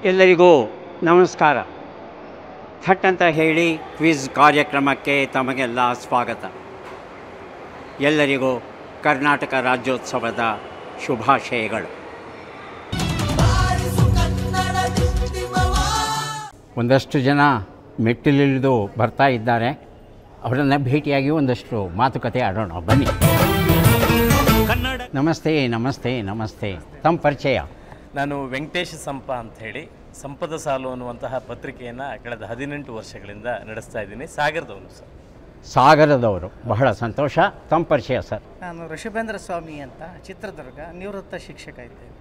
ಎಲ್ಲರಿಗೂ ನಮಸ್ಕಾರ. ಥಟ್ ಅಂತ ಹೇಳಿ ಕ್ವಿಜ್ ಕಾರ್ಯಕ್ರಮಕ್ಕೆ ತಮಗೆಲ್ಲ ಸ್ವಾಗತ. ಎಲ್ಲರಿಗೂ ಕರ್ನಾಟಕ ರಾಜ್ಯೋತ್ಸವದ ಶುಭಾಶಯಗಳು. ಒಂದಷ್ಟು ಜನ ಮೆಟ್ಟಿಲಿಳಿದು ಬರ್ತಾ ಇದ್ದಾರೆ. ಅವರನ್ನು ಭೇಟಿಯಾಗಿ ಒಂದಷ್ಟು ಮಾತುಕತೆ ಆಡೋಣ ಬನ್ನಿ. ನಮಸ್ತೆ ನಮಸ್ತೆ ನಮಸ್ತೆ. ತಮ್ಮ ಪರಿಚಯ? ನಾನು ವೆಂಕಟೇಶ ಸಂಪ ಅಂತ ಹೇಳಿ ಸಂಪದ ಸಾಲು ಅನ್ನುವಂತಹ ಪತ್ರಿಕೆಯನ್ನು ಕಳೆದ 18 ವರ್ಷಗಳಿಂದ ನಡೆಸ್ತಾ ಇದ್ದೀನಿ. ಸಾಗರದವನು ಸರ್. ಸಾಗರದವರು, ಬಹಳ ಸಂತೋಷ. ತಮ್ಮ ಪರಿಚಯ ಸರ್? ನಾನು ಋಷಭೇಂದ್ರ ಸ್ವಾಮಿ ಅಂತ, ಚಿತ್ರದುರ್ಗ, ನಿವೃತ್ತ ಶಿಕ್ಷಕ ಇದ್ದೇನೆ.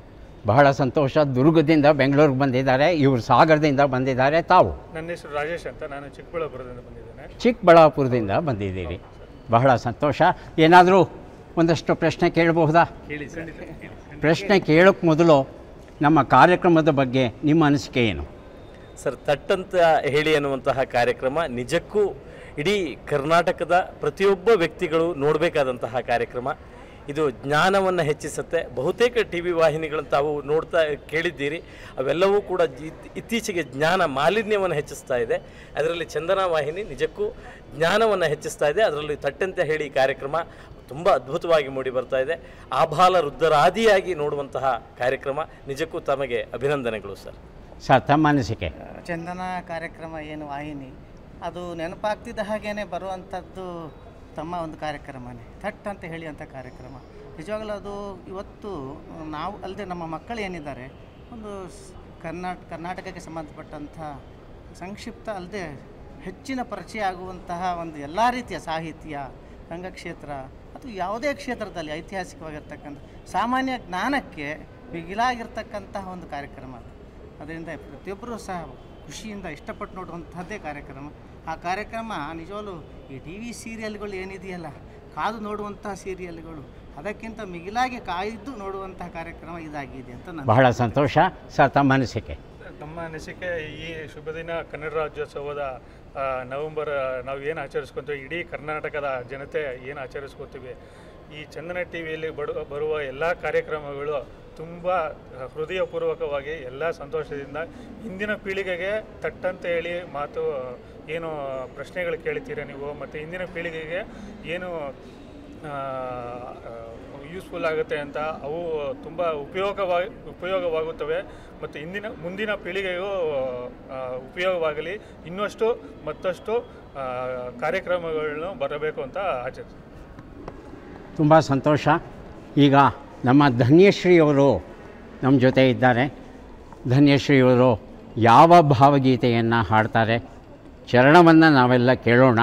ಬಹಳ ಸಂತೋಷ. ದುರ್ಗದಿಂದ ಬೆಂಗಳೂರಿಗೆ ಬಂದಿದ್ದಾರೆ, ಇವರು ಸಾಗರದಿಂದ ಬಂದಿದ್ದಾರೆ. ತಾವು? ನನ್ನ ಹೆಸರು ರಾಜೇಶ್ ಅಂತ, ನಾನು ಚಿಕ್ಕಬಳ್ಳಾಪುರದಿಂದ ಬಂದಿದ್ದೇನೆ. ಚಿಕ್ಕಬಳ್ಳಾಪುರದಿಂದ ಬಂದಿದ್ದೀರಿ, ಬಹಳ ಸಂತೋಷ. ಏನಾದರೂ ಒಂದಷ್ಟು ಪ್ರಶ್ನೆ ಕೇಳಬಹುದಾ? ಹೇಳಿ ಸರ್. ಪ್ರಶ್ನೆ ಕೇಳೋಕ್ಕೆ ಮೊದಲು ನಮ್ಮ ಕಾರ್ಯಕ್ರಮದ ಬಗ್ಗೆ ನಿಮ್ಮ ಅನಿಸಿಕೆ ಏನು? ಸರ್, ತಟ್ಟಂತ ಹೇಳಿ ಅನ್ನುವಂತಹ ಕಾರ್ಯಕ್ರಮ ನಿಜಕ್ಕೂ ಇಡೀ ಕರ್ನಾಟಕದ ಪ್ರತಿಯೊಬ್ಬ ವ್ಯಕ್ತಿಗಳು ನೋಡಬೇಕಾದಂತಹ ಕಾರ್ಯಕ್ರಮ. ಇದು ಜ್ಞಾನವನ್ನು ಹೆಚ್ಚಿಸುತ್ತೆ. ಬಹುತೇಕ ಟಿ ವಿ ವಾಹಿನಿಗಳನ್ನು ತಾವು ನೋಡ್ತಾ ಕೇಳಿದ್ದೀರಿ, ಅವೆಲ್ಲವೂ ಕೂಡ ಇತ್ತೀಚೆಗೆ ಜ್ಞಾನ ಮಾಲಿನ್ಯವನ್ನು ಹೆಚ್ಚಿಸ್ತಾ ಇದೆ. ಅದರಲ್ಲಿ ಚಂದನ ವಾಹಿನಿ ನಿಜಕ್ಕೂ ಜ್ಞಾನವನ್ನು ಹೆಚ್ಚಿಸ್ತಾ ಇದೆ. ಅದರಲ್ಲಿ ತಟ್ಟಂತೆ ಹೇಳಿ ಕಾರ್ಯಕ್ರಮ ತುಂಬ ಅದ್ಭುತವಾಗಿ ಮೂಡಿ ಬರ್ತಾ ಇದೆ. ಆಬಾಲ ವೃದ್ಧರಾದಿಯಾಗಿ ನೋಡುವಂತಹ ಕಾರ್ಯಕ್ರಮ. ನಿಜಕ್ಕೂ ತಮಗೆ ಅಭಿನಂದನೆಗಳು ಸರ್. ಸರ್, ತಮ್ಮ ಅನಿಸಿಕೆ? ಚಂದನ ಕಾರ್ಯಕ್ರಮ ಏನು ವಾಹಿನಿ, ಅದು ನೆನಪಾಗ್ತಿದ್ದ ಹಾಗೇ ಬರುವಂಥದ್ದು ತಮ್ಮ ಒಂದು ಕಾರ್ಯಕ್ರಮನೇ, ಥಟ್ ಅಂತ ಹೇಳಿ ಅಂಥ ಕಾರ್ಯಕ್ರಮ. ನಿಜವಾಗಲೂ ಅದು ಇವತ್ತು ನಾವು ಅಲ್ಲದೆ ನಮ್ಮ ಮಕ್ಕಳು ಏನಿದ್ದಾರೆ, ಒಂದು ಕರ್ನಾಟಕಕ್ಕೆ ಸಂಬಂಧಪಟ್ಟಂಥ ಸಂಕ್ಷಿಪ್ತ ಅಲ್ಲದೆ ಹೆಚ್ಚಿನ ಪರಿಚಯ ಆಗುವಂತಹ ಒಂದು ಎಲ್ಲ ರೀತಿಯ ಸಾಹಿತ್ಯ, ರಂಗಕ್ಷೇತ್ರ ಅಥವಾ ಯಾವುದೇ ಕ್ಷೇತ್ರದಲ್ಲಿ ಐತಿಹಾಸಿಕವಾಗಿರ್ತಕ್ಕಂಥ ಸಾಮಾನ್ಯ ಜ್ಞಾನಕ್ಕೆ ಮಿಗಿಲಾಗಿರ್ತಕ್ಕಂತಹ ಒಂದು ಕಾರ್ಯಕ್ರಮ ಅದು. ಅದರಿಂದ ಪ್ರತಿಯೊಬ್ಬರೂ ಸಹ ಖುಷಿಯಿಂದ ಇಷ್ಟಪಟ್ಟು ನೋಡುವಂಥದ್ದೇ ಕಾರ್ಯಕ್ರಮ. ಆ ಕಾರ್ಯಕ್ರಮ ನಿಜವಾಗ್ಲೂ ಈ ಟಿ ವಿ ಸೀರಿಯಲ್ಗಳು ಏನಿದೆಯಲ್ಲ, ಕಾದು ನೋಡುವಂತಹ ಸೀರಿಯಲ್ಗಳು, ಅದಕ್ಕಿಂತ ಮಿಗಿಲಾಗಿ ಕಾಯ್ದು ನೋಡುವಂತಹ ಕಾರ್ಯಕ್ರಮ ಇದಾಗಿದೆ ಅಂತ ನಾನು. ಬಹಳ ಸಂತೋಷ. ಸರ್, ತಮ್ಮ ಅನಿಸಿಕೆ? ನಮ್ಮ ಅನಿಸಿಕೆ, ಈ ಶುಭ ದಿನ ಕನ್ನಡ ರಾಜ್ಯೋತ್ಸವದ ನವೆಂಬರ್ ನಾವು ಏನು ಆಚರಿಸ್ಕೊತೀವಿ, ಇಡೀ ಕರ್ನಾಟಕದ ಜನತೆ ಏನು ಆಚರಿಸ್ಕೊತೀವಿ, ಈ ಚಂದನ ಟಿ ವಿಯಲ್ಲಿ ಬರುವ ಎಲ್ಲ ಕಾರ್ಯಕ್ರಮಗಳು ತುಂಬ ಹೃದಯಪೂರ್ವಕವಾಗಿ ಎಲ್ಲ ಸಂತೋಷದಿಂದ ಇಂದಿನ ಪೀಳಿಗೆಗೆ ತಟ್ಟಂತೆ ಹೇಳಿ ಮಾತು ಏನು ಪ್ರಶ್ನೆಗಳು ಕೇಳ್ತೀರ ನೀವು, ಮತ್ತು ಇಂದಿನ ಪೀಳಿಗೆಗೆ ಏನು ಯೂಸ್ಫುಲ್ ಆಗುತ್ತೆ ಅಂತ ಅವು ತುಂಬ ಉಪಯೋಗವಾಗುತ್ತವೆ. ಮತ್ತು ಮುಂದಿನ ಪೀಳಿಗೆಗೂ ಉಪಯೋಗವಾಗಲಿ, ಇನ್ನಷ್ಟು ಮತ್ತಷ್ಟು ಕಾರ್ಯಕ್ರಮಗಳನ್ನು ಬರಬೇಕು ಅಂತ ಆಚರಿಸ್ತೀನಿ. ತುಂಬ ಸಂತೋಷ. ಈಗ ನಮ್ಮ ಧನ್ಯಶ್ರೀಯವರು ನಮ್ಮ ಜೊತೆ ಇದ್ದಾರೆ. ಧನ್ಯಶ್ರೀಯವರು ಯಾವ ಭಾವಗೀತೆಯನ್ನು ಹಾಡ್ತಾರೆ, ಚರಣವನ್ನು ನಾವೆಲ್ಲ ಕೇಳೋಣ.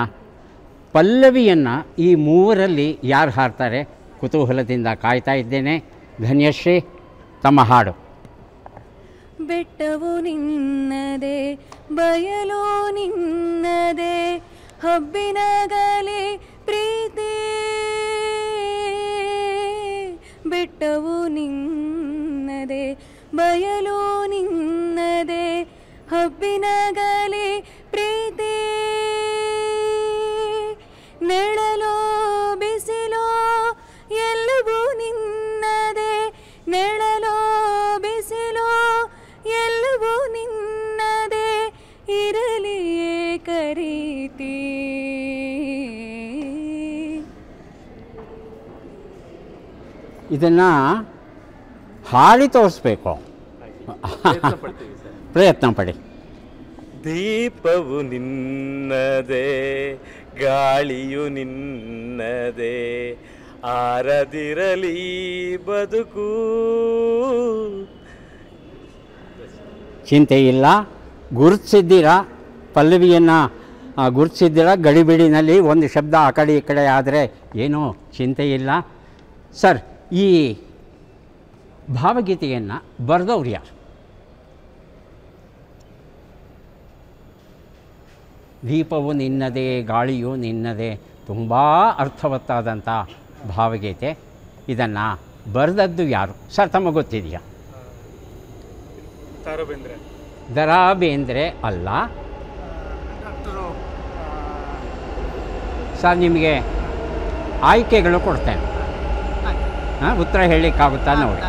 ಪಲ್ಲವಿಯನ್ನು ಈ ಮೂವರಲ್ಲಿ ಯಾರು ಹಾಡ್ತಾರೆ ಕುತೂಹಲದಿಂದ ಕಾಯ್ತಾ ಇದ್ದೇನೆ. ಧನ್ಯಶ್ರೀ, ತಮ್ಮ ಹಾಡು. ಬೆಟ್ಟವು ನಿನ್ನದೆ, ಬಯಲು ನಿನ್ನದೆ, ಹಬ್ಬಿನಗಲಿ ಪ್ರೀತಿ. ಬೆಟ್ಟವು ನಿನ್ನದೆ, ಬಯಲು ನಿನ್ನದೆ, ಹಬ್ಬಿನಗಲಿ ಪ್ರೀತಿ. ನೆಳಲೋ ಬಿಸಿಲೋ ಎಲ್ಲವೂ ನಿನ್ನದೆ, ನೆಳಲೋ ಬಿಸಿಲೋ ಎಲ್ಲವೂ ನಿನ್ನದೆ, ಇರಲಿ ಏಕರೀತಿ. ಇದನ್ನು ಹಾಡಿ ತೋರಿಸ್ಬೇಕು, ಪ್ರಯತ್ನ ಪಡಿ. ದೀಪವು ನಿನ್ನದೆ, ಗಾಳಿಯು ನಿನ್ನದೆ, ಆರದಿರಲಿ ಬದುಕು. ಚಿಂತೆ ಇಲ್ಲ, ಗುರುತಿಸಿದ್ದೀರಾ ಪಲ್ಲವಿಯನ್ನು, ಗುರುತಿಸಿದ್ದೀರಾ. ಗಡಿಬಿಡಿನಲ್ಲಿ ಒಂದು ಶಬ್ದ ಆ ಕಡೆ ಈ ಕಡೆ ಆದರೆ ಏನೂ ಚಿಂತೆ ಇಲ್ಲ. ಸರ್, ಈ ಭಾವಗೀತೆಯನ್ನು ಬರೆದವ್ರು ಯಾರು? ದೀಪವು ನಿನ್ನದೇ, ಗಾಳಿಯು ನಿನ್ನದೇ, ತುಂಬ ಅರ್ಥವತ್ತಾದಂಥ ಭಾವಗೀತೆ. ಇದನ್ನು ಬರೆದದ್ದು ಯಾರು ಸರ್, ತಮಗೆ ಗೊತ್ತಿದೆಯಾ? ದರಾ ಬೇಂದ್ರೆ ಅಲ್ಲ ಸರ್. ನಿಮಗೆ ಆಯ್ಕೆಗಳು ಕೊಡ್ತೇನೆ. ಉತ್ತರ ಹೇಳಲಿಕ್ಕಾಗುತ್ತಾ ನೋಡಿ.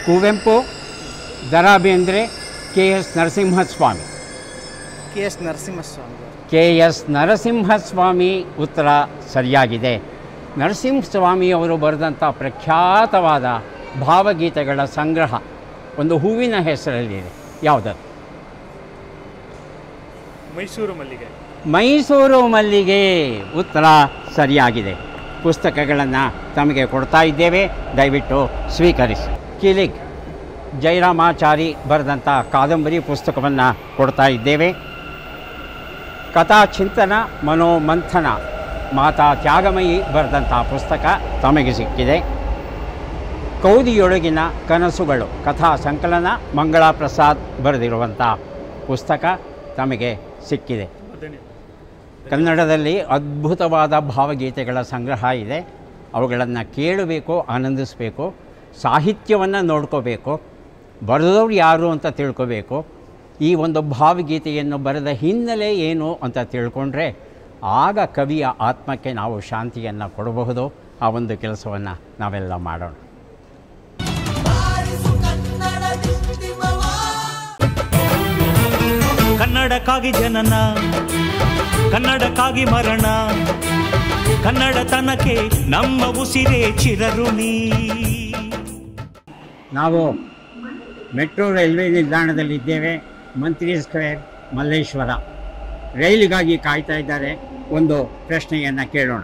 Kuvempu, Da Ra Bendre, K S Narasimhaswamy. K S Narasimhaswamy. K S Narasimhaswamy ಉತ್ತರ ಸರಿಯಾಗಿದೆ. ನರಸಿಂಹಸ್ವಾಮಿಯವರು ಬರೆದಂಥ ಪ್ರಖ್ಯಾತವಾದ ಭಾವಗೀತೆಗಳ ಸಂಗ್ರಹ ಒಂದು ಹೂವಿನ ಹೆಸರಲ್ಲಿದೆ. ಯಾವುದದು? ಮೈಸೂರು ಮಲ್ಲಿಗೆ. ಮೈಸೂರು ಮಲ್ಲಿಗೆ ಉತ್ತರ ಸರಿಯಾಗಿದೆ. ಪುಸ್ತಕಗಳನ್ನು ತಮಗೆ ಕೊಡ್ತಾ ಇದ್ದೇವೆ, ದಯವಿಟ್ಟು ಸ್ವೀಕರಿಸಿ. ಕಿಲಿಗ್ ಜಯರಾಮಾಚಾರಿ ಬರೆದಂಥ ಕಾದಂಬರಿ ಪುಸ್ತಕವನ್ನು ಕೊಡ್ತಾ ಇದ್ದೇವೆ. ಕಥಾಚಿಂತನ ಮನೋಮಂಥನ ಮಾತಾ ತ್ಯಾಗಮಯಿ ಬರೆದಂಥ ಪುಸ್ತಕ ತಮಗೆ ಸಿಕ್ಕಿದೆ. ಕೌದಿಯೊಳಗಿನ ಕನಸುಗಳು ಕಥಾ ಸಂಕಲನ ಮಂಗಳಾ ಪ್ರಸಾದ್ ಬರೆದಿರುವಂಥ ಪುಸ್ತಕ ತಮಗೆ ಸಿಕ್ಕಿದೆ. ಕನ್ನಡದಲ್ಲಿ ಅದ್ಭುತವಾದ ಭಾವಗೀತೆಗಳ ಸಂಗ್ರಹ ಇದೆ. ಅವುಗಳನ್ನು ಕೇಳಬೇಕು, ಆನಂದಿಸಬೇಕು, ಸಾಹಿತ್ಯವನ್ನು ನೋಡ್ಕೋಬೇಕು, ಬರೆದವ್ರು ಯಾರು ಅಂತ ತಿಳ್ಕೋಬೇಕು. ಈ ಒಂದು ಭಾವಗೀತೆಯನ್ನು ಬರೆದ ಹಿನ್ನೆಲೆ ಏನು ಅಂತ ತಿಳ್ಕೊಂಡ್ರೆ ಆಗ ಕವಿಯ ಆತ್ಮಕ್ಕೆ ನಾವು ಶಾಂತಿಯನ್ನು ಕೊಡಬಹುದು. ಆ ಒಂದು ಕೆಲಸವನ್ನು ನಾವೆಲ್ಲ ಮಾಡೋಣ. ಕನ್ನಡಕ್ಕಾಗಿ ಜನನ, ಕನ್ನಡಕ್ಕಾಗಿ ಮರಣ, ಕನ್ನಡತನಕ್ಕೆ ನಮ್ಮ ಉಸಿರೇ ಚಿರಋಣಿ. ನಾವು ಮೆಟ್ರೋ ರೈಲ್ವೆ ನಿಲ್ದಾಣದಲ್ಲಿದ್ದೇವೆ. ಮಂತ್ರಿ ಸ್ಕ್ವೇರ್, ಮಲ್ಲೇಶ್ವರ. ರೈಲಿಗಾಗಿ ಕಾಯ್ತಾ ಇದ್ದಾರೆ. ಒಂದು ಪ್ರಶ್ನೆಯನ್ನು ಕೇಳೋಣ.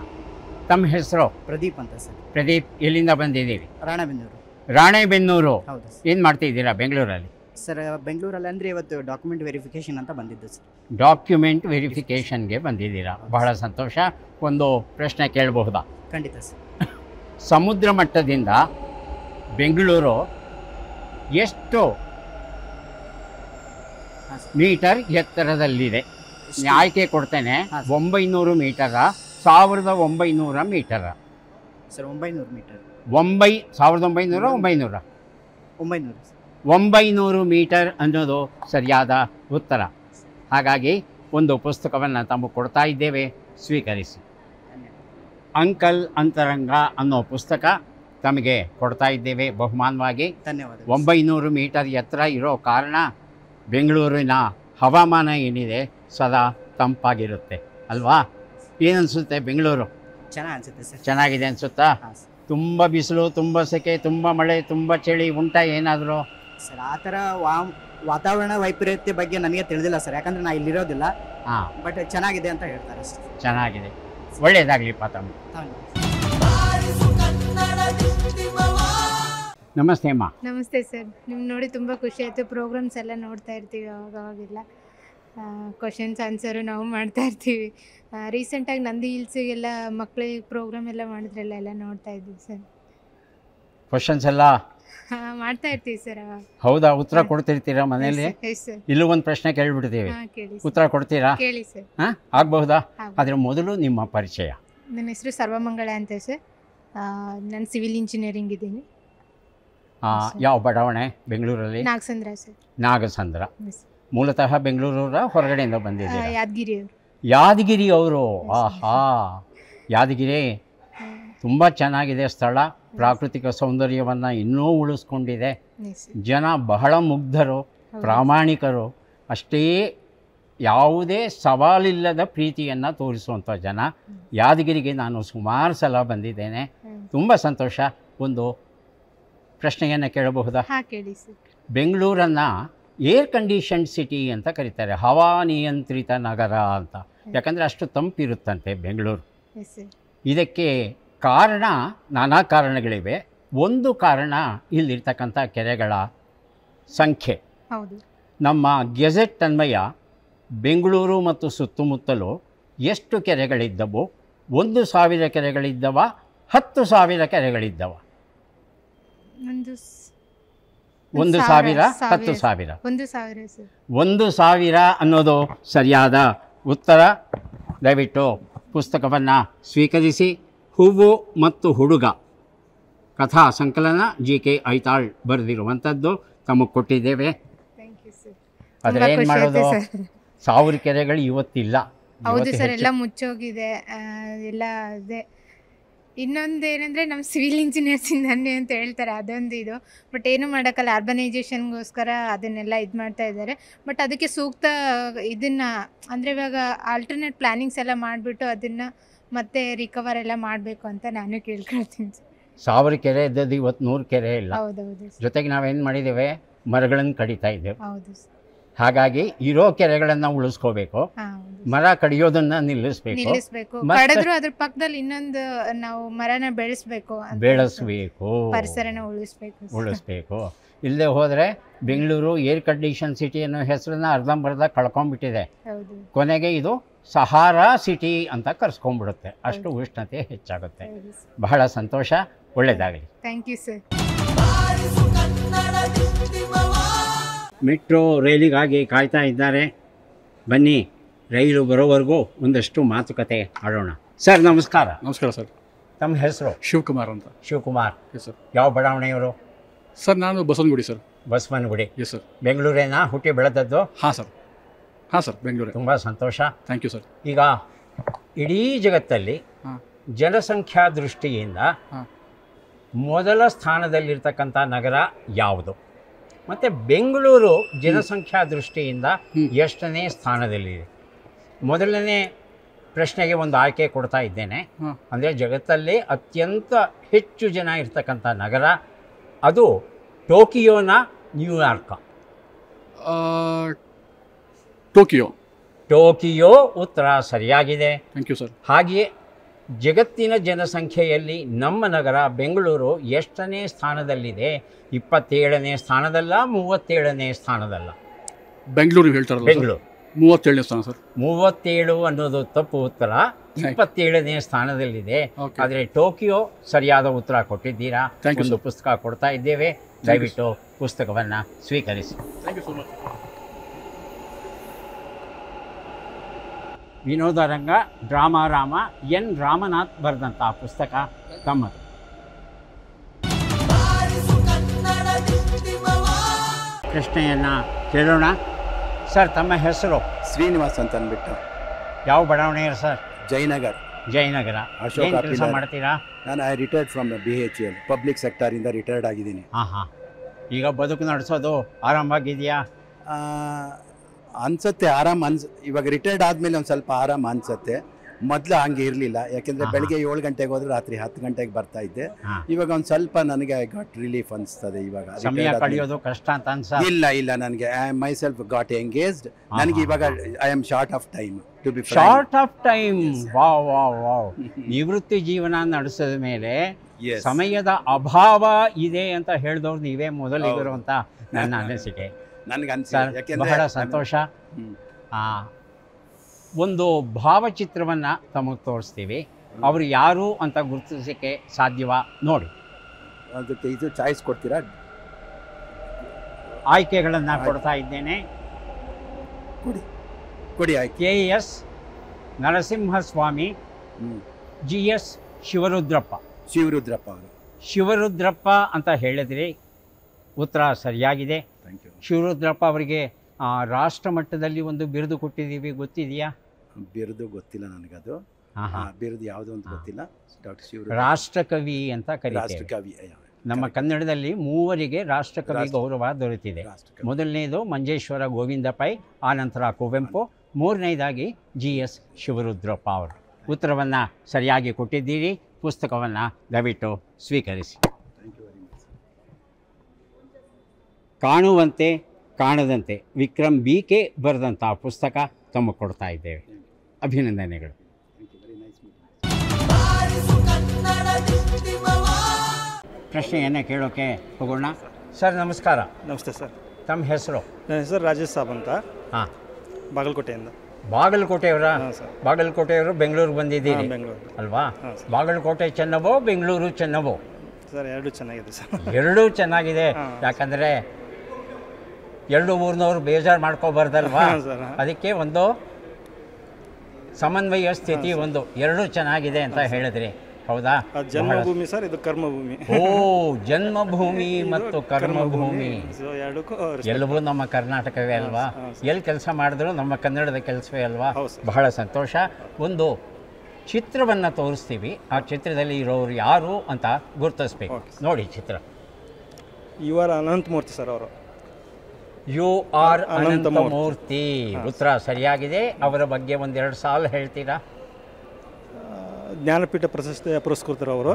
ತಮ್ಮ ಹೆಸರು? ಪ್ರದೀಪ್ ಅಂತ ಸರ್. ಪ್ರದೀಪ್, ಎಲ್ಲಿಂದ ಬಂದಿದ್ದೀರಿ? ರಾಣೆಬೆನ್ನೂರು. ರಾಣೆಬೆನ್ನೂರು. ಹೌದು ಸರ್. ಏನು ಮಾಡ್ತಿದ್ದೀರಾ ಬೆಂಗಳೂರಲ್ಲಿ? ಸರ್ ಬೆಂಗಳೂರಲ್ಲಿ ಅಂದರೆ ಇವತ್ತು ಡಾಕ್ಯುಮೆಂಟ್ ವೆರಿಫಿಕೇಷನ್ ಅಂತ ಬಂದಿದ್ದು ಸರ್. ಡಾಕ್ಯುಮೆಂಟ್ ವೆರಿಫಿಕೇಷನ್ಗೆ ಬಂದಿದ್ದೀರಾ, ಬಹಳ ಸಂತೋಷ. ಒಂದು ಪ್ರಶ್ನೆ ಕೇಳಬಹುದಾ? ಖಂಡಿತ ಸರ್. ಸಮುದ್ರ ಮಟ್ಟದಿಂದ ಬೆಂಗಳೂರು ಎಷ್ಟು ಮೀಟರ್ ಎತ್ತರದಲ್ಲಿದೆ? ಆಯ್ಕೆ ಕೊಡ್ತೇನೆ. 900 ಮೀಟರ, 1900 ಮೀಟರ? Sir 900 metre. 1900 900 ಮೀಟರ್ ಅನ್ನೋದು ಸರಿಯಾದ ಉತ್ತರ. ಹಾಗಾಗಿ ಒಂದು ಪುಸ್ತಕವನ್ನು ತಮಗೆ ಕೊಡ್ತಾ ಇದ್ದೇವೆ, ಸ್ವೀಕರಿಸಿ. ಅಂಕಲ್ ಅಂತರಂಗ ಅನ್ನೋ ಪುಸ್ತಕ ತಮಗೆ ಕೊಡ್ತಾ ಇದ್ದೇವೆ ಬಹುಮಾನವಾಗಿ. ಧನ್ಯವಾದ. 900 ಮೀಟರ್ ಎತ್ತರ ಇರೋ ಕಾರಣ ಬೆಂಗಳೂರಿನ ಹವಾಮಾನ ಏನಿದೆ ಸದಾ ತಂಪಾಗಿರುತ್ತೆ ಅಲ್ವಾ? ಏನನ್ಸುತ್ತೆ ಬೆಂಗಳೂರು? ಚೆನ್ನಾಗಿ ಅನಿಸುತ್ತೆ ಸರ್. ಚೆನ್ನಾಗಿದೆ ಅನಿಸುತ್ತಾ? ತುಂಬ ಬಿಸಿಲು, ತುಂಬ ಸೆಕೆ, ತುಂಬ ಮಳೆ, ತುಂಬ ಚಳಿ ಉಂಟಾ ಏನಾದರೂ? ಸರ್ ಆ ಥರ ವಾತಾವರಣ ವೈಪರೀತ್ಯ ಬಗ್ಗೆ ನನಗೆ ತಿಳಿದಿಲ್ಲ ಸರ್, ಯಾಕಂದರೆ ನಾನು ಇಲ್ಲಿರೋದಿಲ್ಲ. ಹಾಂ, ಬಟ್ ಚೆನ್ನಾಗಿದೆ ಅಂತ ಹೇಳ್ತಾರೆ ಸರ್. ಚೆನ್ನಾಗಿದೆ, ಒಳ್ಳೆಯದಾಗಲಿಪ್ಪ ತಮ್ಮ. ನಮಸ್ತೆ ಅಮ್ಮ. ನಮಸ್ತೆ ಸರ್. ನಿಮ್ಮ ನೋಡಿ ತುಂಬ ಖುಷಿ ಆಯಿತು. ಪ್ರೋಗ್ರಾಮ್ಸ್ ಎಲ್ಲ ನೋಡ್ತಾ ಇರ್ತೀವಿ ಅವಾಗೆಲ್ಲ. ಕ್ವಶನ್ಸ್ ಆನ್ಸರು ನಾವು ಮಾಡ್ತಾ ಇರ್ತೀವಿ. ರೀಸೆಂಟಾಗಿ ನಂದಿ ಹಿಲ್ಸಿಗೆಲ್ಲ ಮಕ್ಕಳಿಗೆ ಪ್ರೋಗ್ರಾಮ್ ಎಲ್ಲ ಮಾಡಿದ್ರಲ್ಲ, ಎಲ್ಲ ನೋಡ್ತಾ ಇದ್ದೀವಿ ಸರ್. ಕ್ವಶನ್ಸ್ ಎಲ್ಲ ಮಾಡ್ತಾ ಇರ್ತೀವಿ ಸರ್. ಹೌದಾ? ಉತ್ತರ ಕೊಡ್ತಿರ್ತೀರಾ ಮನೆಯಲ್ಲಿ? ಸರ್. ಇಲ್ಲೂ ಒಂದು ಪ್ರಶ್ನೆ ಕೇಳಿಬಿಡ್ತೀವಿ, ಕೇಳಿ ಉತ್ತರ ಕೊಡ್ತೀರಾ? ಕೇಳಿ ಸರ್. ಹಾಂ, ಆಗಬಹುದಾ? ಆದರೆ ಮೊದಲು ನಿಮ್ಮ ಪರಿಚಯ. ನನ್ನ ಹೆಸರು ಸರ್ವಮಂಗಳ ಅಂತ ಸರ್. ನಾನು ಸಿವಿಲ್ ಇಂಜಿನಿಯರಿಂಗ್ ಇದ್ದೀನಿ. ಯಾವ ಬಡಾವಣೆ ಬೆಂಗಳೂರಲ್ಲಿ? ನಾಗಸಂದ್ರ ಸರ್. ನಾಗಸಂದ್ರ. ಮೂಲತಃ ಬೆಂಗಳೂರ ಹೊರಗಡೆಯಿಂದ ಬಂದಿದ್ದೀರಾ? ಯಾದಗಿರಿ ಅವರು. ಯಾದಗಿರಿ ಅವರು. ಆಹಾ, ಯಾದಗಿರಿ ತುಂಬ ಚೆನ್ನಾಗಿದೆ ಸ್ಥಳ. ಪ್ರಾಕೃತಿಕ ಸೌಂದರ್ಯವನ್ನು ಇನ್ನೂ ಉಳಿಸ್ಕೊಂಡಿದೆ. ಜನ ಬಹಳ ಮುಗ್ಧರು, ಪ್ರಾಮಾಣಿಕರು. ಅಷ್ಟೇ ಯಾವುದೇ ಸವಾಲಿಲ್ಲದ ಪ್ರೀತಿಯನ್ನು ತೋರಿಸುವಂಥ ಜನ. ಯಾದಗಿರಿಗೆ ನಾನು ಸುಮಾರು ಸಲ ಬಂದಿದ್ದೇನೆ. ತುಂಬ ಸಂತೋಷ. ಒಂದು ಪ್ರಶ್ನೆಯನ್ನು ಕೇಳಬಹುದಾ? ಕೇಳಿ ಸರ್. ಬೆಂಗಳೂರನ್ನು ಏರ್ ಕಂಡೀಷನ್ಡ್ ಸಿಟಿ ಅಂತ ಕರೀತಾರೆ, ಹವಾನಿಯಂತ್ರಿತ ನಗರ ಅಂತ. ಯಾಕಂದರೆ ಅಷ್ಟು ತಂಪಿರುತ್ತಂತೆ ಬೆಂಗಳೂರು. ಇದಕ್ಕೆ ಕಾರಣ ನಾನಾ ಕಾರಣಗಳಿವೆ. ಒಂದು ಕಾರಣ ಇಲ್ಲಿರ್ತಕ್ಕಂಥ ಕೆರೆಗಳ ಸಂಖ್ಯೆ. ನಮ್ಮ ಗೆಜೆಟ್ ಅನ್ವಯ ಬೆಂಗಳೂರು ಮತ್ತು ಸುತ್ತಮುತ್ತಲೂ ಎಷ್ಟು ಕೆರೆಗಳಿದ್ದವು? 1,000 ಕೆರೆಗಳಿದ್ದವ? 10,000 ಕೆರೆಗಳಿದ್ದವ? 1,000 10,000? 1,000 ಅನ್ನೋದು ಸರಿಯಾದ ಉತ್ತರ. ದಯವಿಟ್ಟು ಪುಸ್ತಕವನ್ನು ಸ್ವೀಕರಿಸಿ. ಹೂವು ಮತ್ತು ಹುಡುಗ ಕಥಾ ಸಂಕಲನ GK ಐತಾಳ್ ಬರೆದಿರುವಂಥದ್ದು ತಮಗೆ ಕೊಟ್ಟಿದ್ದೇವೆ. ಆದರೆ ಏನು ಮಾಡೋದು, 1000 ಕೆರೆಗಳು ಇವತ್ತಿಲ್ಲ. ಹೌದು ಸರ್, ಎಲ್ಲ ಮುಚ್ಚೋಗಿದೆ. ಎಲ್ಲ ಅದೇ ಇನ್ನೊಂದು ಏನಂದರೆ ನಮ್ಮ ಸಿವಿಲ್ ಇಂಜಿನಿಯರ್ಸಿಂದನೇ ಅಂತ ಹೇಳ್ತಾರೆ, ಅದೊಂದು ಇದು. ಬಟ್ ಏನು ಮಾಡೋಕ್ಕಲ್ಲ, ಅರ್ಬನೈಜೇಷನ್ಗೋಸ್ಕರ ಅದನ್ನೆಲ್ಲ ಇದು ಮಾಡ್ತಾ ಇದ್ದಾರೆ. ಬಟ್ ಅದಕ್ಕೆ ಸೂಕ್ತ ಇದನ್ನು ಅಂದರೆ ಇವಾಗ ಆಲ್ಟರ್ನೇಟ್ ಪ್ಲ್ಯಾನಿಂಗ್ಸ್ ಎಲ್ಲ ಮಾಡಿಬಿಟ್ಟು ಅದನ್ನು ಮತ್ತೆ ರಿಕವರ್ ಎಲ್ಲ ಮಾಡಬೇಕು ಅಂತ ನಾನು ಕೇಳ್ಕೊಳ್ತೀನಿ ಸರ್. 1000 ಕೆರೆ ಇದ್ದದ್ದು ಇವತ್ತು 100 ಕೆರೆ ಇಲ್ಲ. ಹೌದೌದು ಸರ್. ಜೊತೆಗೆ ನಾವೇನು ಮಾಡಿದ್ದೇವೆ, ಮರಗಳನ್ನು ಕಡಿತಾ ಇದ್ದೇವೆ. ಹೌದು ಸರ್. ಹಾಗಾಗಿ ಇರೋ ಕೆರೆಗಳನ್ನು ಉಳಿಸ್ಕೋಬೇಕು, ಮರ ಕಡಿಯೋದನ್ನು ನಿಲ್ಲಿಸಬೇಕು, ಕಡಿದ್ರು ಅದ್ರ ಪಕ್ಕದಲ್ಲಿ ಇನ್ನೊಂದು ನಾವು ಮರನ ಬೆಳೆಸಬೇಕು, ಪರಿಸರನ ಉಳಿಸ್ಬೇಕು. ಇಲ್ಲದೆ ಹೋದರೆ ಬೆಂಗಳೂರು ಏರ್ ಕಂಡೀಷನ್ ಸಿಟಿ ಅನ್ನೋ ಹೆಸರನ್ನ ಅರ್ಧಂಬರ್ಧ ಕಳ್ಕೊಂಡ್ಬಿಟ್ಟಿದೆ. ಕೊನೆಗೆ ಇದು ಸಹಾರಾ ಸಿಟಿ ಅಂತ ಕರೆಸ್ಕೊಂಡ್ಬಿಡುತ್ತೆ, ಅಷ್ಟು ಉಷ್ಣತೆ ಹೆಚ್ಚಾಗುತ್ತೆ. ಬಹಳ ಸಂತೋಷ, ಒಳ್ಳೆಯದಾಗಲಿ. Thank you sir. ಮೆಟ್ರೋ ರೈಲಿಗಾಗಿ ಕಾಯ್ತಾ ಇದ್ದಾರೆ. ಬನ್ನಿ, ರೈಲು ಬರೋವರೆಗೂ ಒಂದಷ್ಟು ಮಾತುಕತೆ ಆಡೋಣ. ಸರ್ ನಮಸ್ಕಾರ. ನಮಸ್ಕಾರ ಸರ್. ತಮ್ಮ ಹೆಸರು? ಶಿವಕುಮಾರ್ ಅಂತ. ಶಿವಕುಮಾರ್ ಸರ್. ಯಾವ ಬಡಾವಣೆಯವರು? ಸರ್ ನಾನು Basavanagudi sir. Basavanagudi. Yes sir. ಬೆಂಗಳೂರೇನಾ ಹುಟ್ಟಿ ಬೆಳೆದದ್ದು? ಹಾಂ ಸರ್. ಹಾಂ ಸರ್, ಬೆಂಗಳೂರು. ತುಂಬ ಸಂತೋಷ. Thank you sir. ಈಗ ಇಡೀ ಜಗತ್ತಲ್ಲಿ ಜನಸಂಖ್ಯಾ ದೃಷ್ಟಿಯಿಂದ ಮೊದಲ ಸ್ಥಾನದಲ್ಲಿರ್ತಕ್ಕಂಥ ನಗರ ಯಾವುದು? ಮತ್ತು ಬೆಂಗಳೂರು ಜನಸಂಖ್ಯಾ ದೃಷ್ಟಿಯಿಂದ ಎಷ್ಟನೇ ಸ್ಥಾನದಲ್ಲಿದೆ? ಮೊದಲನೇ ಪ್ರಶ್ನೆಗೆ ಒಂದು ಆಯ್ಕೆ ಕೊಡ್ತಾ ಇದ್ದೇನೆ. ಅಂದರೆ ಜಗತ್ತಲ್ಲಿ ಅತ್ಯಂತ ಹೆಚ್ಚು ಜನ ಇರ್ತಕ್ಕಂಥ ನಗರ ಅದು ಟೋಕಿಯೋನಾ, ನ್ಯೂಯಾರ್ಕಾ? ಟೋಕಿಯೋ ಉತ್ತರ ಸರಿಯಾಗಿದೆ. Thank you sir. ಹಾಗೆಯೇ ಜಗತ್ತಿನ ಜನಸಂಖ್ಯೆಯಲ್ಲಿ ನಮ್ಮ ನಗರ ಬೆಂಗಳೂರು ಎಷ್ಟನೇ ಸ್ಥಾನದಲ್ಲಿದೆ? 27ನೇ ಸ್ಥಾನದಲ್ಲ, 37ನೇ ಸ್ಥಾನದಲ್ಲ? ಬೆಂಗಳೂರು ಹೇಳ್ತಾರಲ್ಲ, ಬೆಂಗಳೂರು 37ನೇ ಸ್ಥಾನ ಸರ್. 37 ಅನ್ನೋದು ತಪ್ಪು ಉತ್ತರ, 27ನೇ ಸ್ಥಾನದಲ್ಲಿದೆ. ಆದರೆ ಟೋಕಿಯೋ ಸರಿಯಾದ ಉತ್ತರ ಕೊಟ್ಟಿದ್ದೀರಾ. ಒಂದು ಪುಸ್ತಕ ಕೊಡ್ತಾ ಇದ್ದೇವೆ, ದಯವಿಟ್ಟು ಪುಸ್ತಕವನ್ನು ಸ್ವೀಕರಿಸಿ. Thank you so much. ವಿನೋದರಂಗ ಡ್ರಾಮಾರಾಮ ಎನ್ ರಾಮನಾಥ್ ಬರೆದಂಥ ಪುಸ್ತಕ ತಮ್ಮದು. ಪ್ರಶ್ನೆಯನ್ನು ಕೇಳೋಣ. ಸರ್ ತಮ್ಮ ಹೆಸರು? ಶ್ರೀನಿವಾಸ್ ಅಂತ ಅಂದ್ಬಿಟ್ಟು. ಯಾವ ಬಡಾವಣೆಯರು ಸರ್? ಜಯನಗರ್. ಜಯನಗರ. ಏನು ಕೆಲಸ ಮಾಡ್ತೀರಾ? ನಾನು I retired from BHEL, public ಸೆಕ್ಟರಿಂದ ರಿಟೈರ್ಡ್ ಆಗಿದ್ದೀನಿ. ಹಾಂ. ಈಗ ಬದುಕು ನಡೆಸೋದು ಆರಾಮಾಗಿದೆಯಾ? ಅನ್ಸುತ್ತೆ ಇವಾಗ ರಿಟೈರ್ಡ್ ಆದಮೇಲೆ ಒಂದು ಸ್ವಲ್ಪ ಆರಾಮ ಅನ್ಸುತ್ತೆ. ಮೊದಲು ಹಂಗೆ ಇರಲಿಲ್ಲ, ಯಾಕೆಂದರೆ ಬೆಳಗ್ಗೆ 7 ಗಂಟೆಗೆ ಹೋದ್ರೆ ರಾತ್ರಿ 10 ಗಂಟೆಗೆ ಬರ್ತಾ ಇದ್ದೆ. ಇವಾಗ ಒಂದು ಸ್ವಲ್ಪ ನನಗೆ ಗಾಟ್ ರಿಲೀಫ್ ಅನಿಸ್ತದೆ. ಇವಾಗ ಸಮಯ ಕಳೆಯೋದು ಕಷ್ಟ ಅಂತ ಅನ್ಸ? ಇಲ್ಲ, ನನಗೆ I myself got engaged. ನನಗೆ ಇವಾಗ I am short of time to be short of time. Wow. ನಿವೃತ್ತಿ ಜೀವನ ನಡೆಸಿದ ಮೇಲೆ ಸಮಯದ ಅಭಾವ ಇದೆ ಅಂತ ಹೇಳಿದವ್ರು ನೀವೇ ಮೊದಲಿಗರು ಅಂತ ನನ್ನ ಅನಿಸಿಕೆ. ನನಗೆ ಅನ್ಸುತ್ತೆ. ಬಹಳ ಸಂತೋಷ. ಒಂದು ಭಾವಚಿತ್ರವನ್ನು ತಮಗೆ ತೋರಿಸ್ತೀವಿ, ಅವರು ಯಾರು ಅಂತ ಗುರುತಿಸೋಕ್ಕೆ ಸಾಧ್ಯವಾ ನೋಡಿ. ಅದಕ್ಕೆ ಇದು ಚಾಯ್ಸ್ ಕೊಡ್ತೀರಾ? ಆಯ್ಕೆಗಳನ್ನು ಕೊಡ್ತಾ ಇದ್ದೇನೆ. ಕೊಡಿ. KS Narasimhaswamy, GS Shivarudrappa. ಅವರು ಶಿವರುದ್ರಪ್ಪ ಅಂತ ಹೇಳಿದ್ರಿ, ಉತ್ತರ ಸರಿಯಾಗಿದೆ. ಶಿವರುದ್ರಪ್ಪ ಅವರಿಗೆ ರಾಷ್ಟ್ರ ಮಟ್ಟದಲ್ಲಿ ಒಂದು ಬಿರುದು ಕೊಟ್ಟಿದ್ದೀವಿ, ಗೊತ್ತಿದೆಯಾ? ಬಿರುದು ಗೊತ್ತಿಲ್ಲ ನನಗದು. ಬಿರುದು ಯಾವುದು ಅಂತ ಗೊತ್ತಿಲ್ಲ. ಡಾಕ್ಟರ್ ಶಿವರುದ್ರ ರಾಷ್ಟ್ರಕವಿ ಅಂತ ಕರೀತಾರೆ. ರಾಷ್ಟ್ರಕವಿ. ನಮ್ಮ ಕನ್ನಡದಲ್ಲಿ 3 ರಾಷ್ಟ್ರಕವಿ ಗೌರವ ದೊರೆತಿದೆ. ಮೊದಲನೇದು ಮಂಜೇಶ್ವರ ಗೋವಿಂದ ಪೈ, ಆನಂತರ ಕುವೆಂಪು, 3ನೇದಾಗಿ GS ಶಿವರುದ್ರಪ್ಪ ಅವರು. ಉತ್ತರವನ್ನು ಸರಿಯಾಗಿ ಕೊಟ್ಟಿದ್ದೀರಿ. ಪುಸ್ತಕವನ್ನು ದಯವಿಟ್ಟು ಸ್ವೀಕರಿಸಿ. ಕಾಣುವಂತೆ ಕಾಣದಂತೆ ವಿಕ್ರಮ್ BK ಬರೆದಂಥ ಪುಸ್ತಕ ತಮಗೆ ಕೊಡ್ತಾ ಇದ್ದೇವೆ. ಅಭಿನಂದನೆಗಳು. ಪ್ರಶ್ನೆಯನ್ನು ಕೇಳೋಕೆ ಹೋಗೋಣ. ಸರ್ ನಮಸ್ಕಾರ. ನಮಸ್ತೆ ಸರ್. ತಮ್ಮ ಹೆಸರು? ನನ್ನ ಹೆಸರು ರಾಜೇಶ್ ಸಾಬ್ ಅಂತ. ಹಾಂ. ಬಾಗಲಕೋಟೆಯಿಂದ. ಬಾಗಲಕೋಟೆಯವರ? ಸರ್. ಬಾಗಲಕೋಟೆಯವರು ಬೆಂಗಳೂರಿಗೆ ಬಂದಿದ್ದೀರಿ ಬೆಂಗಳೂರು ಅಲ್ವಾ? ಬಾಗಲಕೋಟೆ ಚೆನ್ನವೋ ಬೆಂಗಳೂರು ಚೆನ್ನವೋ? ಸರ್ ಎರಡೂ ಚೆನ್ನಾಗಿದೆ ಸರ್. ಎರಡೂ ಚೆನ್ನಾಗಿದೆ. ಯಾಕಂದರೆ 2 ಊರಿನವ್ರು ಬೇಜಾರು ಮಾಡ್ಕೋಬಾರ್ದಲ್ವಾ? ಅದಕ್ಕೆ ಒಂದು ಸಮನ್ವಯ ಸ್ಥಿತಿ, ಒಂದು ಎರಡೂ ಚೆನ್ನಾಗಿದೆ ಅಂತ ಹೇಳಿದ್ರಿ, ಹೌದಾ? ಜನ್ಮಭೂಮಿ ಸರ್, ಇದು ಕರ್ಮಭೂಮಿ. ಓ, ಜನ್ಮಭೂಮಿ ಮತ್ತು ಕರ್ಮಭೂಮಿ ಎಲ್ಲವೂ ನಮ್ಮ ಕರ್ನಾಟಕವೇ ಅಲ್ವಾ? ಎಲ್ಲಿ ಕೆಲಸ ಮಾಡಿದ್ರು ನಮ್ಮ ಕನ್ನಡದ ಕೆಲಸವೇ ಅಲ್ವಾ? ಬಹಳ ಸಂತೋಷ. ಒಂದು ಚಿತ್ರವನ್ನು ತೋರಿಸ್ತೀವಿ. ಆ ಚಿತ್ರದಲ್ಲಿ ಇರೋರು ಯಾರು ಅಂತ ಗುರುತಿಸ್ಬೇಕು. ನೋಡಿ ಚಿತ್ರ. ಯು ಆರ್ ಅನಂತಮೂರ್ತಿ ಸರ್ ಅವರು. U R Ananthamurthy. ಉತ್ತರ ಸರಿಯಾಗಿದೆ. ಅವರ ಬಗ್ಗೆ ಒಂದೆರಡು ಸಾಲು ಹೇಳ್ತೀರಾ? ಜ್ಞಾನಪೀಠ ಪ್ರಶಸ್ತಿ ಪುರಸ್ಕೃತರು ಅವರು.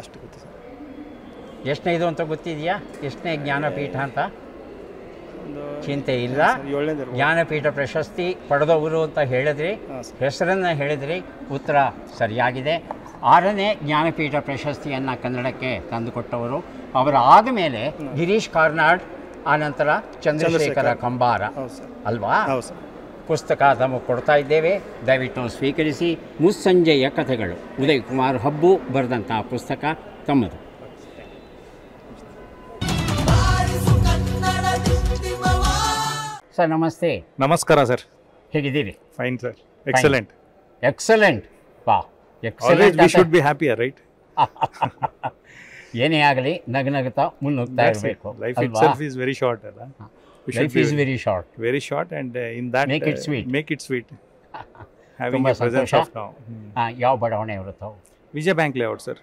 ಅಷ್ಟು ಗೊತ್ತು ಸರ್. ಎಷ್ಟನೇ ಇದು ಅಂತ ಗೊತ್ತಿದೆಯಾ? ಎಷ್ಟನೇ ಜ್ಞಾನಪೀಠ ಅಂತ? ಚಿಂತೆ ಇಲ್ಲ. ಜ್ಞಾನಪೀಠ ಪ್ರಶಸ್ತಿ ಪಡೆದವರು ಅಂತ ಹೇಳಿದ್ರಿ, ಹೆಸರನ್ನು ಹೇಳಿದ್ರಿ. ಉತ್ತರ ಸರಿಯಾಗಿದೆ. 6ನೇ ಜ್ಞಾನಪೀಠ ಪ್ರಶಸ್ತಿಯನ್ನು ಕನ್ನಡಕ್ಕೆ ತಂದುಕೊಟ್ಟವರು. ಅವರ ಆದಮೇಲೆ ಗಿರೀಶ್ ಕಾರ್ನಾಡ್, ಆನಂತರ ಚಂದ್ರಶೇಖರ ಕಂಬಾರ ಅಲ್ವಾ? ಪುಸ್ತಕ ತಮಗೆ ಕೊಡ್ತಾ ಇದ್ದೇವೆ, ದಯವಿಟ್ಟು ಸ್ವೀಕರಿಸಿ. ಮುಸ್ಸಂಜೆಯ ಕಥೆಗಳು, ಉದಯ್ ಕುಮಾರ್ ಹಬ್ಬು ಬರೆದಂಥ ಪುಸ್ತಕ ತಮ್ಮದು. ಸರ್ ನಮಸ್ತೆ. ನಮಸ್ಕಾರ ಸರ್. ಹೇಗಿದ್ದೀರಿ? Fine sir. ಎಕ್ಸಲೆಂಟ್. ಎಕ್ಸಲೆಂಟ್. ವಾ, excellent. We should be happy, right? ಏನೇ ಆಗಲಿ ನಗನಗುತ್ತಾ ಮುನ್ನುಗ್ತಾ ಇರಬೇಕು. Life itself is very short ಅಲ್ಲ? Life is very short. Very short and in that make it sweet. Make it sweet. Having a presence of now. ಯಾವ ಬಡಾವಣೆ ಇರುತ್ತೋ? Vijaya bank layout sir.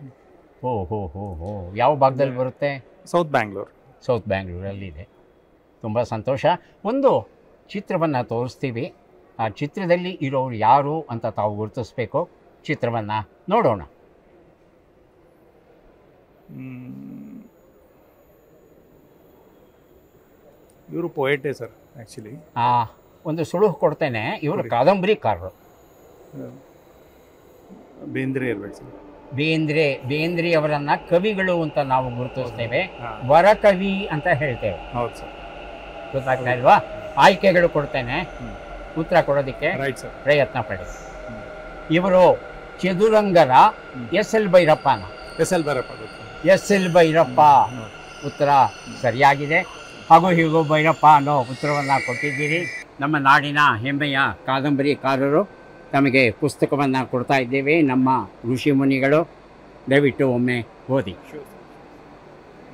ಓ ಹೋ ಹೋ ಹೋ. ಯಾವ ಭಾಗದಲ್ಲಿ ಬರುತ್ತೆ? ಸೌತ್ ಬ್ಯಾಂಗ್ಳೂರ್. ಸೌತ್ ಬ್ಯಾಂಗ್ಳೂರಲ್ಲಿದೆ. ತುಂಬ ಸಂತೋಷ. ಒಂದು ಚಿತ್ರವನ್ನು ತೋರಿಸ್ತೀವಿ. ಆ ಚಿತ್ರದಲ್ಲಿ ಇರೋರು ಯಾರು ಅಂತ ತಾವು ಗುರುತಿಸ್ಬೇಕು. ಚಿತ್ರವನ್ನು ನೋಡೋಣ. ಇವರು ಪೊಯೆಟೇ ಸರ್ ಆ್ಯಕ್ಚುಲಿ. ಒಂದು ಸುಳುಹು ಕೊಡ್ತೇನೆ, ಇವರು ಕಾದಂಬರಿಕಾರರು. ಬೇಂದ್ರೆ ಇರ್ಬೇಕು ಸರ್. ಬೇಂದ್ರೆ ಅವರನ್ನು ಕವಿಗಳು ಅಂತ ನಾವು ಗುರುತಿಸ್ತೇವೆ, ವರಕವಿ ಅಂತ ಹೇಳ್ತೇವೆ. ಹೌದು ಸರ್. ಗೊತ್ತಾಗ್ತಾ ಇಲ್ವಾ? ಆಯ್ಕೆಗಳು ಕೊಡ್ತೇನೆ, ಉತ್ತರ ಕೊಡೋದಕ್ಕೆ ಪ್ರಯತ್ನ ಪಡಿ. ಇವರು ಚದುರಂಗರ ಎಸ್ ಎಲ್ ಭೈರಪ್ಪನ. S L Bhyrappa. ಉತ್ತರ ಸರಿಯಾಗಿದೆ. ಹಾಗೂ ಹೀಗೂ ಭೈರಪ್ಪ ಅನ್ನೋ ಉತ್ತರವನ್ನು ಕೊಟ್ಟಿದ್ದೀರಿ. ನಮ್ಮ ನಾಡಿನ ಹೆಮ್ಮೆಯ ಕಾದಂಬರಿಕಾರರು ತಮಗೆ ಪುಸ್ತಕವನ್ನು ಕೊಡ್ತಾ ಇದ್ದೇವೆ. ನಮ್ಮ ಋಷಿ ಮುನಿಗಳು, ದಯವಿಟ್ಟು ಒಮ್ಮೆ ಓದಿ.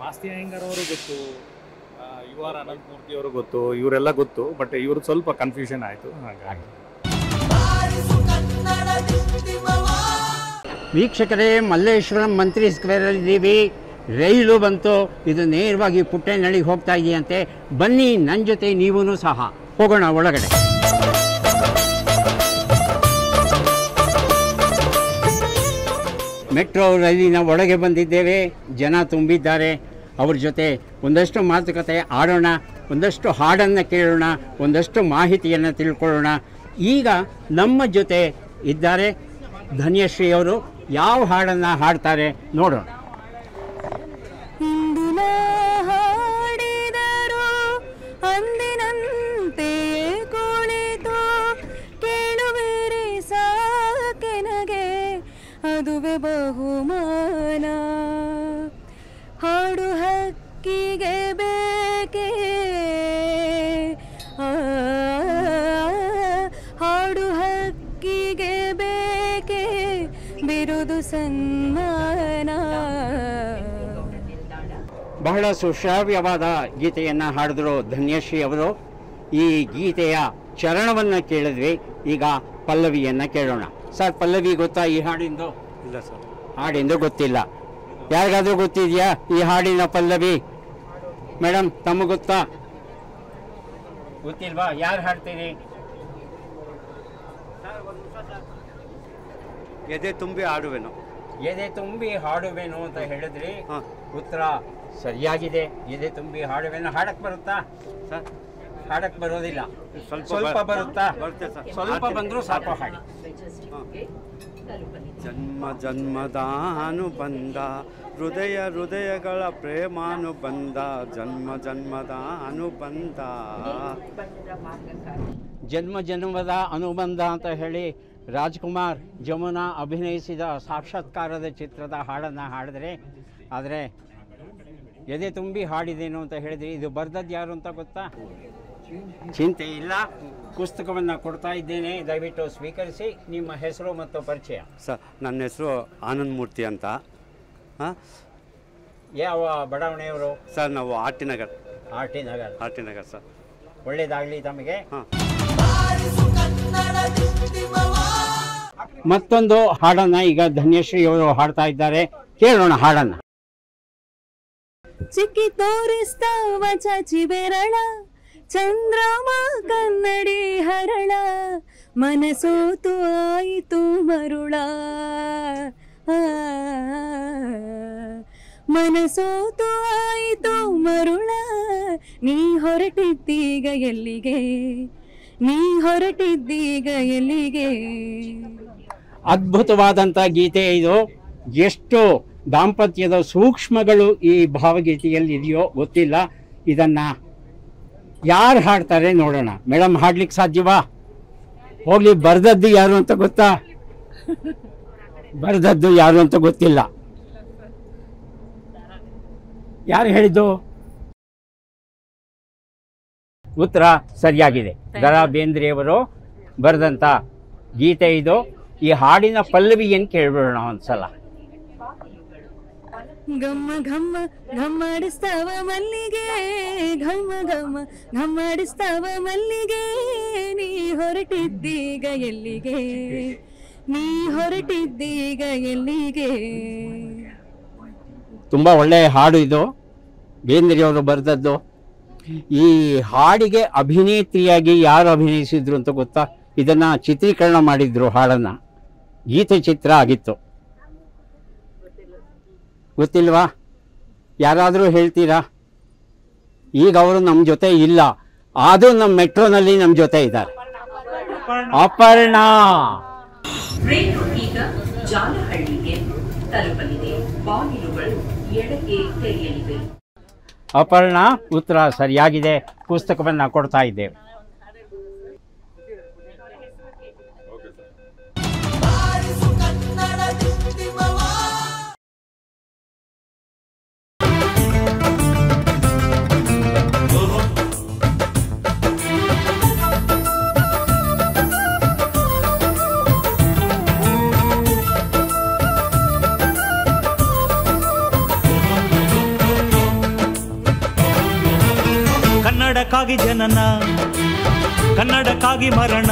ಮಾಸ್ತಿ ಅಯ್ಯಂಗಾರ್ ಅವರು ಗೊತ್ತು, ಯು ಆರ್ ಅನಂತಮೂರ್ತಿ ಅವರು ಗೊತ್ತು, ಇವರೆಲ್ಲ ಗೊತ್ತು. ಬಟ್ ಇವರು ಸ್ವಲ್ಪ ಕನ್ಫ್ಯೂಷನ್ ಆಯಿತು. ಹಾಗಾಗಿ ವೀಕ್ಷಕರೇ, ಮಲ್ಲೇಶ್ವರಂ ಮಂತ್ರಿ ಸ್ಕ್ವೇರಲ್ಲಿದ್ದೀವಿ. ರೈಲು ಬಂತು. ಇದು ನೇರವಾಗಿ ಪುಟ್ಟೇನಹಳ್ಳಿಗೆ ಹೋಗ್ತಾ ಇದೆಯಂತೆ. ಬನ್ನಿ ನನ್ನ ಜೊತೆ ನೀವೂ ಸಹ ಹೋಗೋಣ ಒಳಗಡೆ. ಮೆಟ್ರೋ ರೈಲಿನ ಒಳಗೆ ಬಂದಿದ್ದೇವೆ. ಜನ ತುಂಬಿದ್ದಾರೆ. ಅವ್ರ ಜೊತೆ ಒಂದಷ್ಟು ಮಾತುಕತೆ ಆಡೋಣ, ಒಂದಷ್ಟು ಹಾಡನ್ನು ಕೇಳೋಣ, ಒಂದಷ್ಟು ಮಾಹಿತಿಯನ್ನು ತಿಳ್ಕೊಳ್ಳೋಣ. ಈಗ ನಮ್ಮ ಜೊತೆ ಇದ್ದಾರೆ ಧನ್ಯಶ್ರೀ ಅವರು. ಯಾವ ಹಾಡನ್ನು ಹಾಡ್ತಾರೆ ನೋಡೋಣ. ಇಂದಿನ ಹಾಡಿದರು ಅಂದಿನಂತೆ ಕುಳಿತು ಕೇಳುವಿರಿ ಸಾಕೆನಗೆ, ಅದುವೆ ಬಹುಮಾನ. ಹಾಡು ಹಕ್ಕಿಗೆ ಬೇಕೆ, ಹಾಡು ಹಕ್ಕಿಗೆ ಬೇಕೆ ಬಿರುದು ಸನ್ಮಾನ. ಬಹಳ ಸುಶ್ರಾವ್ಯವಾದ ಗೀತೆಯನ್ನು ಹಾಡಿದ್ರು ಧನ್ಯಶ್ರೀ ಅವರು. ಈ ಗೀತೆಯ ಚರಣವನ್ನು ಕೇಳಿದ್ವಿ. ಈಗ ಪಲ್ಲವಿಯನ್ನು ಕೇಳೋಣ. ಸರ್, ಪಲ್ಲವಿ ಗೊತ್ತಾ ಈ ಹಾಡಿಂದು? ಇಲ್ಲ ಸರ್. ಹಾಡಿಂದು ಗೊತ್ತಿಲ್ಲ. ಯಾರಿಗಾದ್ರೂ ಗೊತ್ತಿದೆಯಾ ಈ ಹಾಡಿನ ಪಲ್ಲವಿ? ಮೇಡಮ್, ತಮಗೆ ಗೊತ್ತಾ? ಗೊತ್ತಿಲ್ವಾ? ಯಾರು ಹಾಡ್ತೀರಿ? ಎದೆ ತುಂಬಿ ಹಾಡುವೆನು. ಎದೆ ತುಂಬಿ ಹಾಡುವೆನು ಅಂತ ಹೇಳಿದ್ರಿ. ಉತ್ತರ ಸರಿಯಾಗಿದೆ. ಎದೆ ತುಂಬಿ ಹಾಡುವೆನು. ಹಾಡಕ್ ಬರುತ್ತಾ ಸರ್? ಹಾಡಕ್ ಬರೋದಿಲ್ಲ. ಸ್ವಲ್ಪ ಬರುತ್ತಾ? ಸ್ವಲ್ಪ ಬಂದರೂ ಸಾಕು, ಹಾಡಿ. ಜನ್ಮ ಜನ್ಮದ ಅನುಬಂಧ, ಹೃದಯ ಹೃದಯಗಳ ಪ್ರೇಮಾನುಬಂಧ, ಜನ್ಮ ಜನ್ಮದ ಅನುಬಂಧ. ಜನ್ಮ ಜನ್ಮದ ಅನುಬಂಧ ಅಂತ ಹೇಳಿ ರಾಜ್ಕುಮಾರ್ ಜಮುನಾ ಅಭಿನಯಿಸಿದ ಸಾಕ್ಷಾತ್ಕಾರದ ಚಿತ್ರದ ಹಾಡನ್ನು ಹಾಡಿದ್ರೆ, ಆದರೆ ಎದೆ ತುಂಬಿ ಹಾಡಿದೇನು ಅಂತ ಹೇಳಿದ್ರಿ. ಇದು ಬರ್ದದ್ದು ಯಾರು ಅಂತ ಗೊತ್ತಾ? ಚಿಂತೆ ಇಲ್ಲ, ಪುಸ್ತಕವನ್ನು ಕೊಡ್ತಾ ಇದ್ದೇನೆ, ದಯವಿಟ್ಟು ಸ್ವೀಕರಿಸಿ. ನಿಮ್ಮ ಹೆಸರು ಮತ್ತು ಪರಿಚಯ? ಸರ್, ನನ್ನ ಹೆಸರು ಆನಂದ್ ಮೂರ್ತಿ ಅಂತ. ಯಾವ ಬಡಾವಣೆಯವರು? ಸರ್, ನಾವು R T Nagar. R T Nagar. R T Nagar sir. ಒಳ್ಳೇದಾಗಲಿ ತಮಗೆ. ಹಾಂ. ಮತ್ತೊಂದು ಹಾಡನ್ನು ಈಗ ಧನ್ಯಶ್ರೀ ಅವರು ಹಾಡ್ತಾ ಇದ್ದಾರೆ, ಕೇಳೋಣ ಹಾಡನ್ನು. ಚಿಕ್ಕಿ ತೋರಿಸ್ತಾವ ಚಾಚಿ ಬೆರಳ, ಚಂದ್ರಮ ಕನ್ನಡಿ ಹರಳ, ಮನಸೋತು ಆಯಿತು ಮರುಳ, ಮನಸೋತು ಆಯಿತು ಮರುಳ, ನೀ ಹೊರಟಿದ್ದೀಗ ಎಲ್ಲಿಗೆ, ನೀ ಹೊರಟಿದ್ದೀಗ ಎಲ್ಲಿಗೆ. ಅದ್ಭುತವಾದಂಥ ಗೀತೆ ಇದು. ಎಷ್ಟು ದಾಂಪತ್ಯದ ಸೂಕ್ಷ್ಮಗಳು ಈ ಭಾವಗೀತೆಯಲ್ಲಿ ಇದೆಯೋ ಗೊತ್ತಿಲ್ಲ. ಇದನ್ನು ಯಾರು ಹಾಡ್ತಾರೆ ನೋಡೋಣ. ಮೇಡಮ್ ಹಾಡ್ಲಿಕ್ಕೆ ಸಾಧ್ಯವಾ? ಹೋಗ್ಲಿ, ಬರ್ದದ್ದು ಯಾರು ಅಂತ ಗೊತ್ತಾ? ಬರ್ದದ್ದು ಯಾರು ಅಂತ ಗೊತ್ತಿಲ್ಲ. ಯಾರು ಹೇಳಿದ್ದು? ಉತ್ತರ ಸರಿಯಾಗಿದೆ. ದ.ರಾ ಬೇಂದ್ರೆಯವರು ಬರೆದಂಥ ಗೀತೆ ಇದು. ಈ ಹಾಡಿನ ಪಲ್ಲವಿಯನ್ನು ಕೇಳ್ಬಿಡೋಣ ಒಂದ್ಸಲ. ಗಮ್ಮ ಘಮ್ಮ ಘಮ್ಮಾಡಿಸ್ತಾವ ಮಲ್ಲಿಗೆ, ಘಮ್ಮ ಘಮ್ಮ ಘಮ್ಮಾಡಿಸ್ತಾವ ಮಲ್ಲಿಗೆ, ನೀ ಹೊರಟಿದ್ದೀಗ ಎಲ್ಲಿಗೆ, ನೀ ಹೊರಟಿದ್ದೀಗ ಎಲ್ಲಿಗೆ. ತುಂಬ ಒಳ್ಳೆಯ ಹಾಡು ಇದು, ಬೇಂದ್ರೆಯವರು ಬರೆದದ್ದು. ಈ ಹಾಡಿಗೆ ಅಭಿನೇತ್ರಿಯಾಗಿ ಯಾರು ಅಭಿನಯಿಸಿದ್ರು ಅಂತ ಗೊತ್ತಾ? ಇದನ್ನು ಚಿತ್ರೀಕರಣ ಮಾಡಿದ್ರು, ಹಾಡನ್ನು. ಗೀತೆ ಚಿತ್ರ ಆಗಿತ್ತು. ಗೊತ್ತಿಲ್ವಾ? ಯಾರಾದರೂ ಹೇಳ್ತೀರಾ? ಈಗ ಅವರು ನಮ್ಮ ಜೊತೆ ಇಲ್ಲ, ಆದರೂ ನಮ್ಮ ಮೆಟ್ರೋನಲ್ಲಿ ನಮ್ಮ ಜೊತೆ ಇದ್ದಾರೆ. ಅಪರ್ಣಾ ಈಗ ಜಾಲಹಳ್ಳಿಗೆ ತಲುಪಲಿದೆ, ಬಾಗಿಲುಗಳು ಎಡಕ್ಕೆ ತೆರೆಯಲಿವೆ. ಅಪರ್ಣಾ ಉತ್ತರ ಸರಿಯಾಗಿದೆ. ಪುಸ್ತಕವನ್ನು ಕೊಡ್ತಾ ಇದ್ದೇವೆ. ಕನ್ನಡಕ್ಕಾಗಿ ಜನನ, ಕನ್ನಡಕ್ಕಾಗಿ ಮರಣ,